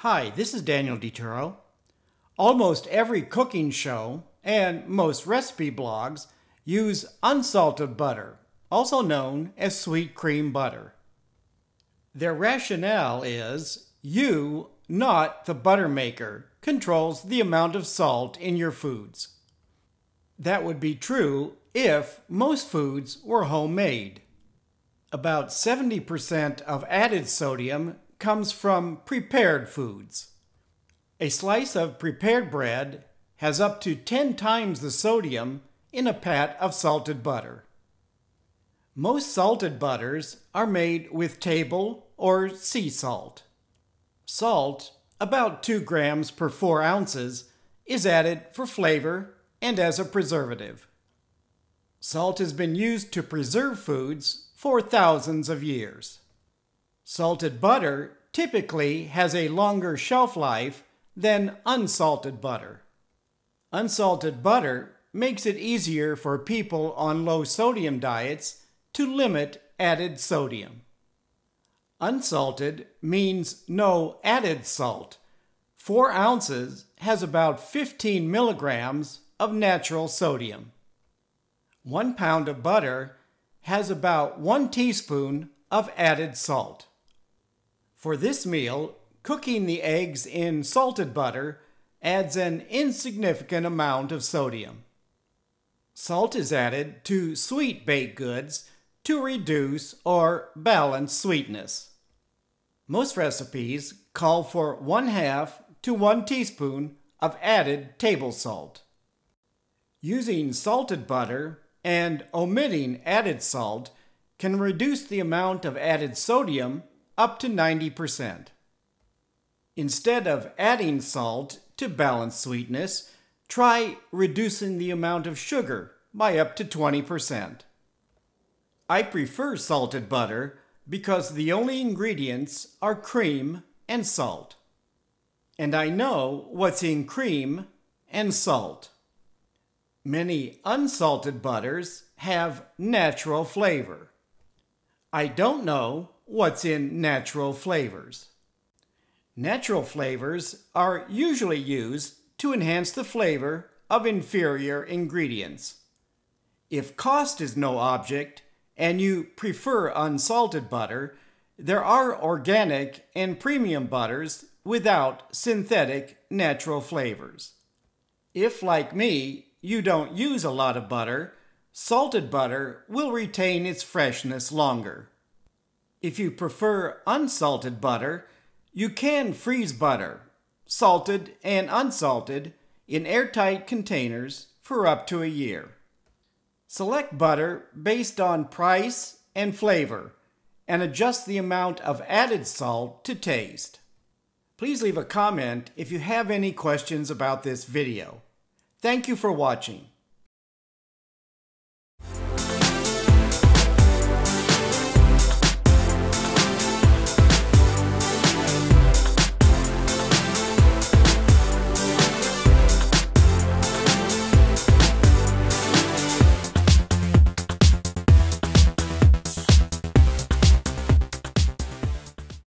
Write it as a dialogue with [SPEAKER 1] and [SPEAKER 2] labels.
[SPEAKER 1] Hi, this is Daniel DiTuro. Almost every cooking show and most recipe blogs use unsalted butter, also known as sweet cream butter. Their rationale is you, not the butter maker, controls the amount of salt in your foods. That would be true if most foods were homemade. About 70% of added sodium comes from prepared foods. A slice of prepared bread has up to 10 times the sodium in a pat of salted butter. Most salted butters are made with table or sea salt. Salt, about 2 grams per 4 ounces, is added for flavor and as a preservative. Salt has been used to preserve foods for thousands of years. Salted butter typically has a longer shelf life than unsalted butter. Unsalted butter makes it easier for people on low sodium diets to limit added sodium. Unsalted means no added salt. 4 ounces has about 15 milligrams of natural sodium. 1 pound of butter has about 1 teaspoon of added salt. For this meal, cooking the eggs in salted butter adds an insignificant amount of sodium. Salt is added to sweet baked goods to reduce or balance sweetness. Most recipes call for 1/2 to 1 teaspoon of added table salt. Using salted butter and omitting added salt can reduce the amount of added sodium up to 90%. Instead of adding salt to balance sweetness, try reducing the amount of sugar by up to 20%. I prefer salted butter because the only ingredients are cream and salt. And I know what's in cream and salt. Many unsalted butters have natural flavor. I don't know what's in natural flavors. Natural flavors are usually used to enhance the flavor of inferior ingredients. If cost is no object and you prefer unsalted butter, there are organic and premium butters without synthetic natural flavors. If, like me, you don't use a lot of butter, salted butter will retain its freshness longer. If you prefer unsalted butter, you can freeze butter, salted and unsalted, in airtight containers for up to a year. Select butter based on price and flavor, and adjust the amount of added salt to taste. Please leave a comment if you have any questions about this video. Thank you for watching.